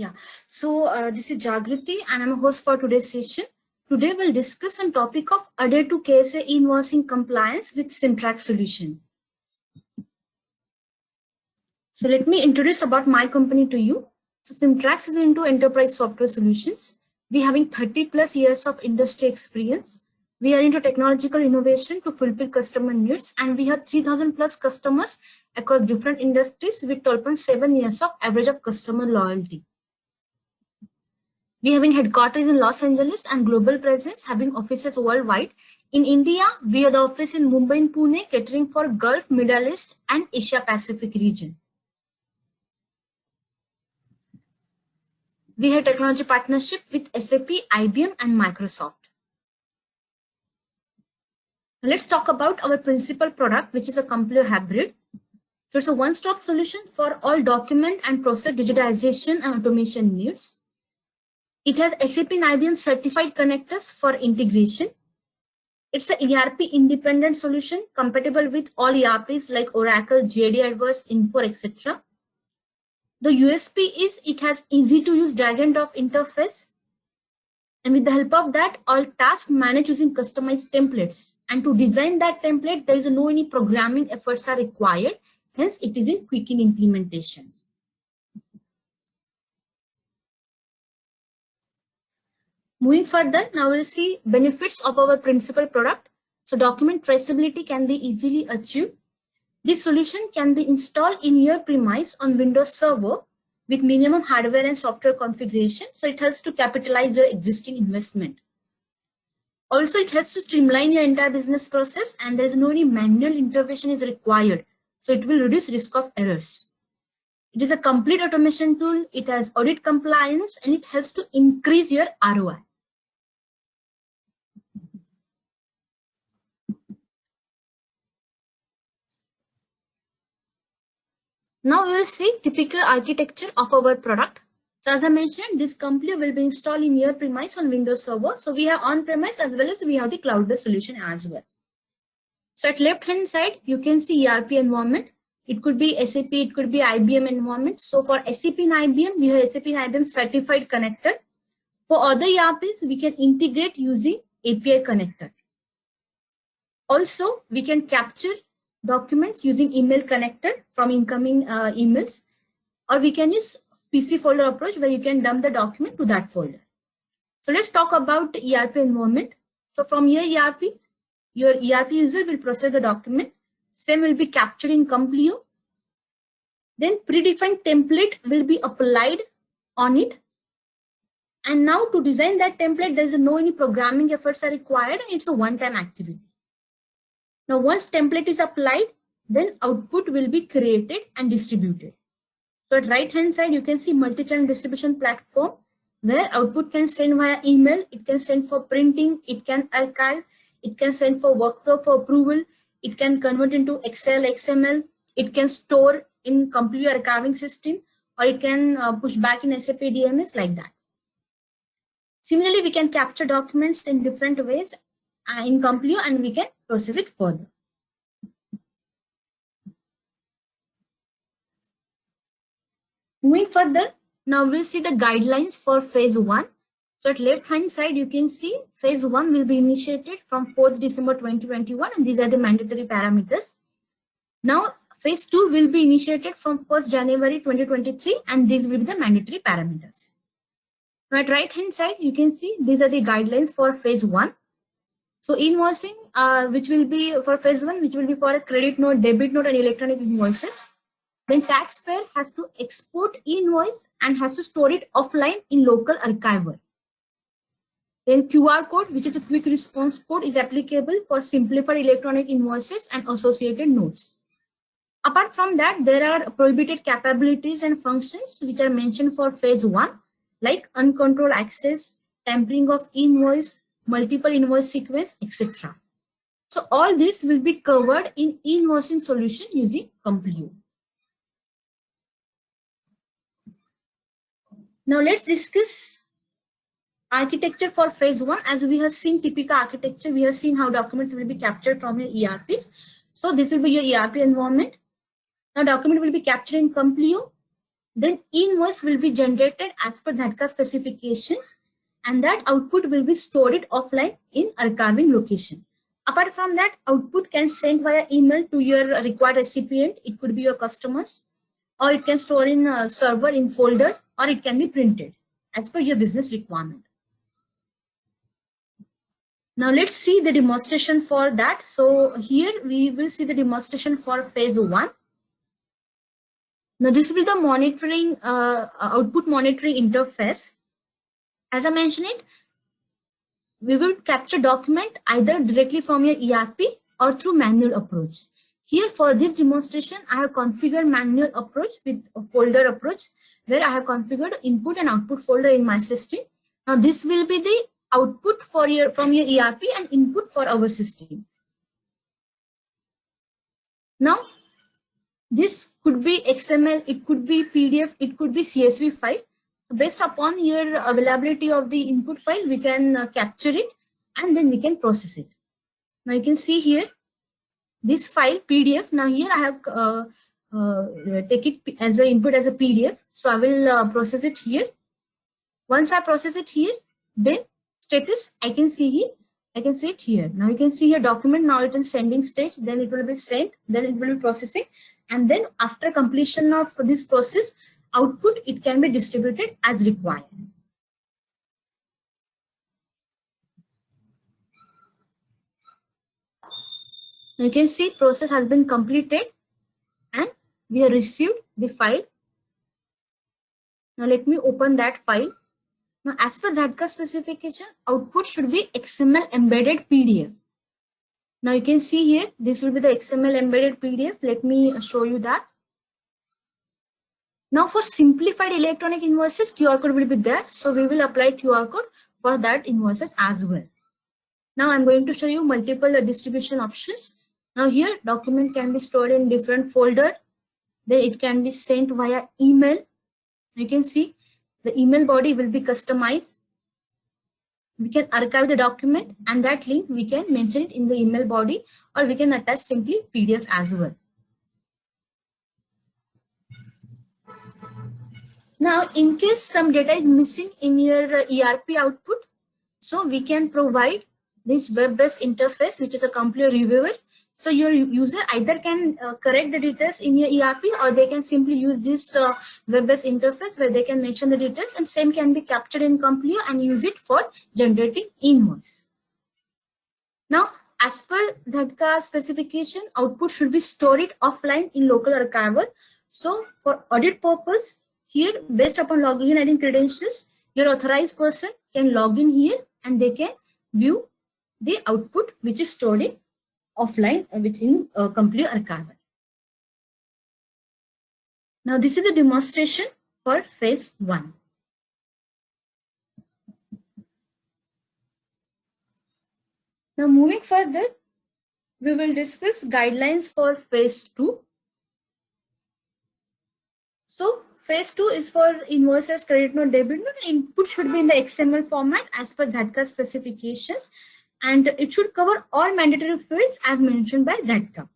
Yeah, so this is Jagriti and I'm a host for today's session. Today we'll discuss on topic of adhere to KSA invoicing compliance with Simtrax solution. So let me introduce about my company to you. So Simtrax is into enterprise software solutions. We having 30 plus years of industry experience. We are into technological innovation to fulfill customer needs, and we have 3,000 plus customers across different industries with 12.7 years of average of customer loyalty. We having headquarters in Los Angeles and global presence, having offices worldwide. In India, we have the office in Mumbai and Pune, catering for Gulf, Middle East, and Asia Pacific region. We have technology partnership with SAP, IBM, and Microsoft. Let's talk about our principal product, which is a Compleo Hybrid. So it's a one-stop solution for all document and process digitization and automation needs. It has SAP and IBM certified connectors for integration. It's an ERP independent solution compatible with all ERPs like Oracle, JD Adverse, Infor, etc. The USP is it has easy to use drag and drop interface. And with the help of that, all tasks managed using customized templates. And to design that template, there is no any programming efforts are required. Hence, it is in quick in implementations. Moving further, now we'll see benefits of our principal product. So document traceability can be easily achieved. This solution can be installed in your premise on Windows Server with minimum hardware and software configuration. So it helps to capitalize your existing investment. Also, it helps to streamline your entire business process, and there is no any manual intervention is required. So it will reduce risk of errors. It is a complete automation tool. It has audit compliance, and it helps to increase your ROI. Now we will see typical architecture of our product. So as I mentioned, this Compleo will be installed in your premise on Windows Server. So we have on-premise as well as we have the cloud-based solution as well. So at left-hand side, you can see ERP environment. It could be SAP, it could be IBM environment. So for SAP and IBM, we have SAP and IBM certified connector. For other ERPs, we can integrate using API connector. Also, we can capture documents using email connector from incoming emails, or we can use PC folder approach where you can dump the document to that folder. So let's talk about ERP environment. So from your ERP user will process the document. Same will be captured in Compleo. Then predefined template will be applied on it. And now to design that template, there is no any programming efforts are required, and it's a one-time activity. Now, once template is applied, then output will be created and distributed. So at right-hand side, you can see multi-channel distribution platform where output can send via email, it can send for printing, it can archive, it can send for workflow for approval, it can convert into Excel, XML, it can store in Compleo archiving system, or it can push back in SAP DMS like that. Similarly, we can capture documents in different ways in Compleo and we can process it further. Moving further, now we'll see the guidelines for phase 1. So at left hand side, you can see phase 1 will be initiated from 4th December 2021, and these are the mandatory parameters. Now phase 2 will be initiated from 1st January 2023, and these will be the mandatory parameters. Now at right hand side, you can see these are the guidelines for phase 1. So invoicing, which will be for phase 1, which will be for a credit note, debit note, and electronic invoices. Then taxpayer has to export invoice and has to store it offline in local archiver. Then QR code, which is a quick response code, is applicable for simplified electronic invoices and associated notes. Apart from that, there are prohibited capabilities and functions which are mentioned for phase 1, like uncontrolled access, tampering of invoice, multiple invoice sequence, etc. So all this will be covered in invoicing solution using Compleo. Now let's discuss architecture for phase 1. As we have seen typical architecture, we have seen how documents will be captured from your ERPs. So this will be your ERP environment. Now document will be captured in Compleo. Then invoice will be generated as per Zatka specifications, and that output will be stored offline in archiving location. Apart from that, output can send via email to your required recipient. It could be your customers, or it can store in a server in folder, or it can be printed as per your business requirement. Now let's see the demonstration for that. So here we will see the demonstration for phase 1. Now this will be the monitoring output monitoring interface. As I mentioned it, we will capture document either directly from your ERP or through manual approach. Here for this demonstration, I have configured manual approach with a folder approach where I have configured input and output folder in my system. Now this will be the output for from your ERP and input for our system. Now this could be XML, it could be PDF, it could be CSV file. Based upon your availability of the input file, we can capture it and then we can process it. Now you can see here this file PDF. Now here I have take it as an input as a PDF. So I will process it here. Once I process it here, then status I can see here. I can see it here. Now you can see here document. Now it is sending stage. Then it will be sent. Then it will be processing. And then after completion of this process, output, it can be distributed as required. Now you can see process has been completed and we have received the file. Now let me open that file. Now as per Zatka specification, output should be XML embedded PDF. Now you can see here, this will be the XML embedded PDF. Let me show you that. Now for simplified electronic invoices, QR code will be there. So we will apply QR code for that invoices as well. Now I'm going to show you multiple distribution options. Now here document can be stored in different folder. Then it can be sent via email. You can see the email body will be customized. We can archive the document and that link we can mention it in the email body, or we can attach simply PDF as well. Now, in case some data is missing in your ERP output, so we can provide this web-based interface, which is a complete reviewer. So your user either can correct the details in your ERP, or they can simply use this web-based interface where they can mention the details, and same can be captured in Complio and use it for generating invoice. Now, as per Zatka specification, output should be stored offline in local archiver. So for audit purpose, here based upon login ID and credentials, your authorized person can log in here and they can view the output which is stored in offline, which in Complio archiver. Now this is a demonstration for phase 1. Now moving further, we will discuss guidelines for phase 2. So phase 2 is for invoices, credit note, debit note. Input should be in the XML format as per Zatka specifications, and it should cover all mandatory fields as mentioned by Zatka.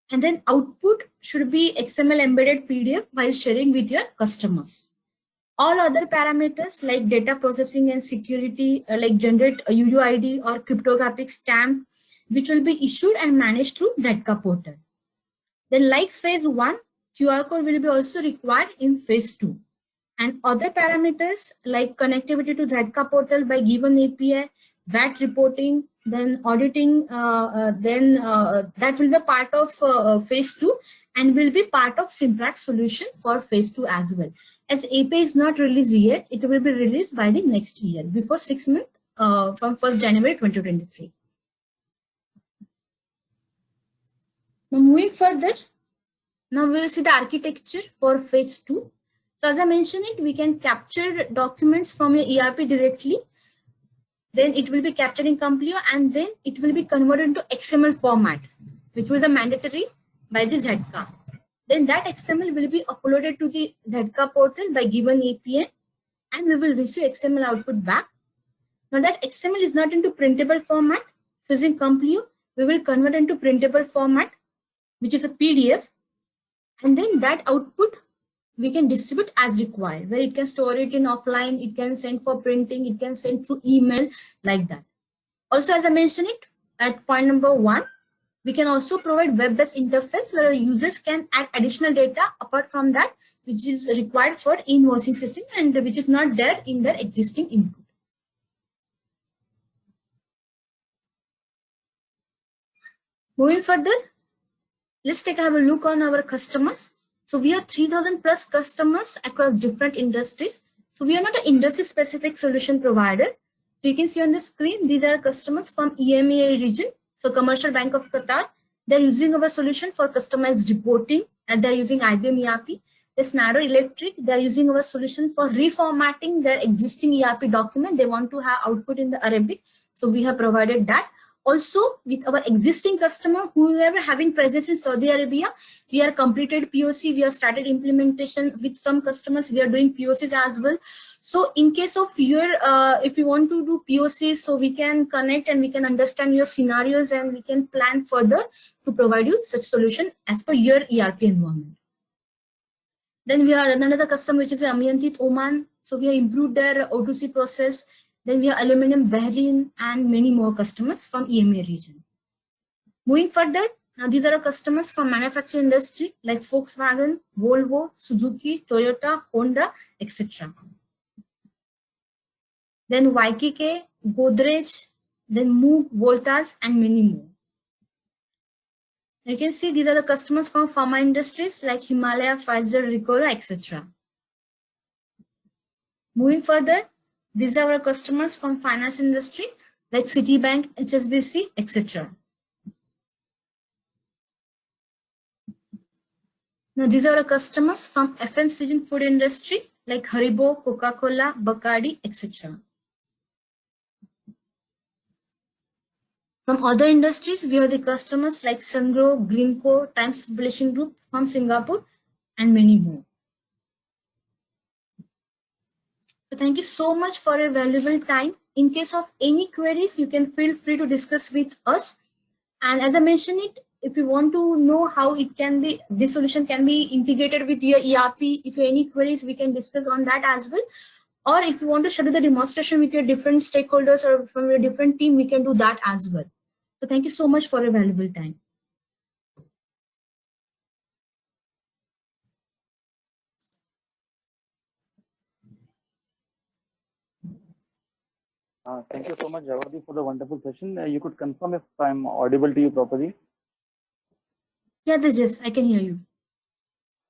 And then output should be XML embedded PDF while sharing with your customers. All other parameters like data processing and security, like generate a UUID or cryptographic stamp, which will be issued and managed through Zatka portal. Then like phase 1, QR code will be also required in phase 2. And other parameters like connectivity to Zatka portal by given API, VAT reporting, then auditing, that will be part of phase 2 and will be part of Simprax solution for phase 2 as well. As API is not released yet, it will be released by the next year, before 6 months from 1st January 2023. Now moving further, now we will see the architecture for phase 2. So as I mentioned it, we can capture documents from your ERP directly. Then it will be captured in Complio and then it will be converted into XML format, which will be mandatory by the Zatka. Then that XML will be uploaded to the Zatka portal by given API and we will receive XML output back. Now that XML is not into printable format. So using Complio, we will convert into printable format, which is a PDF. And then that output we can distribute as required, where it can store it in offline, it can send for printing, it can send through email, like that. Also, as I mentioned it at point number 1, we can also provide web-based interface where users can add additional data apart from that, which is required for invoicing system and which is not there in their existing input. Moving further, let's have a look on our customers. So we have 3,000 plus customers across different industries. So we are not an industry specific solution provider. So you can see on the screen, these are customers from EMEA region. So Commercial Bank of Qatar, they're using our solution for customized reporting, and they're using IBM ERP. The Schneider Electric, they're using our solution for reformatting their existing ERP document. They want to have output in the Arabic. So we have provided that. Also, with our existing customer, whoever having presence in Saudi Arabia, we are completed POC, we have started implementation. With some customers, we are doing POCs as well. So in case of your, if you want to do POCs, so we can connect and we can understand your scenarios and we can plan further to provide you such solution as per your ERP environment. Then we have another customer, which is Amiantit Oman. So we have improved their O2C process. Then we have Aluminium Bahrain and many more customers from EMEA region. Moving further, now these are our customers from manufacturing industry like Volkswagen, Volvo, Suzuki, Toyota, Honda, etc. Then YKK, Godrej, then Moog, Voltas, and many more. You can see these are the customers from pharma industries like Himalaya, Pfizer, Ricola, etc. Moving further, these are our customers from finance industry like Citibank, HSBC, etc. Now these are our customers from FMCG and food industry like Haribo, Coca-Cola, Bacardi, etc. From other industries, we have the customers like Sungro, Greenco, Times Publishing Group from Singapore, and many more. So thank you so much for your valuable time. In case of any queries, you can feel free to discuss with us. And as I mentioned it, if you want to know how it can be, this solution can be integrated with your ERP, if you have any queries, we can discuss on that as well. Or if you want to schedule the demonstration with your different stakeholders or from your different team, we can do that as well. So thank you so much for your valuable time. Thank you so much, Javadi, for the wonderful session. You could confirm if I'm audible to you properly. Yeah, Tejas, I can hear you.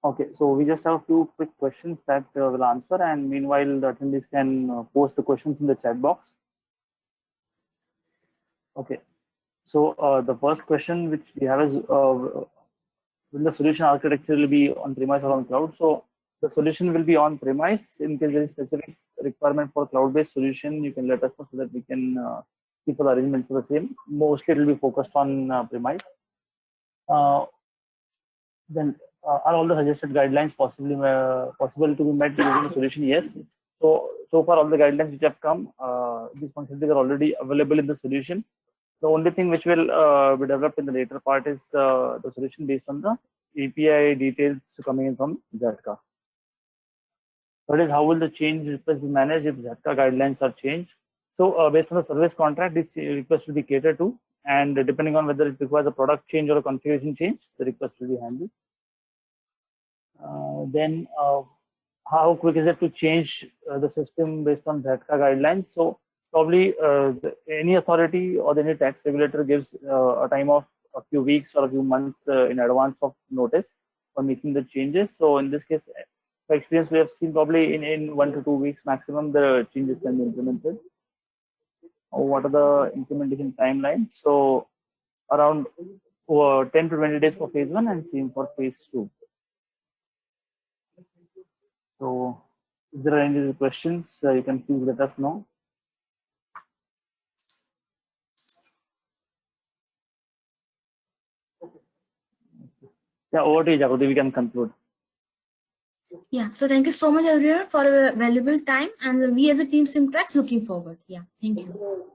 Okay, so we just have a few quick questions that we'll answer, and meanwhile, the attendees can post the questions in the chat box. Okay, so the first question which we have is, will the solution architecture will be on premise or on cloud? So the solution will be on premise. In case there is specific requirement for cloud-based solution, you can let us know so that we can keep the arrangements for the same. Mostly it will be focused on premise. Then are all the suggested guidelines possible to be met using the solution? Yes. So far all the guidelines which have come, these functionalities are already available in the solution. The only thing which will be developed in the later part is the solution based on the API details coming in from Zatka. Third is, how will the change request be managed if Zatka guidelines are changed? So based on the service contract, this request will be catered to, and depending on whether it requires a product change or a configuration change, the request will be handled. Then how quick is it to change the system based on Zatka guidelines? So probably any authority or any tax regulator gives a time of a few weeks or a few months in advance of notice for making the changes. So in this case, by experience, we have seen probably in 1 to 2 weeks maximum the changes can be implemented. What are the implementation timelines? So around 10 to 20 days for phase 1 and same for phase 2. So if there are any questions, you can please let us know. Yeah, over to you, Jagruti, we can conclude. Yeah, so thank you so much everyone for a valuable time, and we as a team Simtrax looking forward. Yeah, thank you.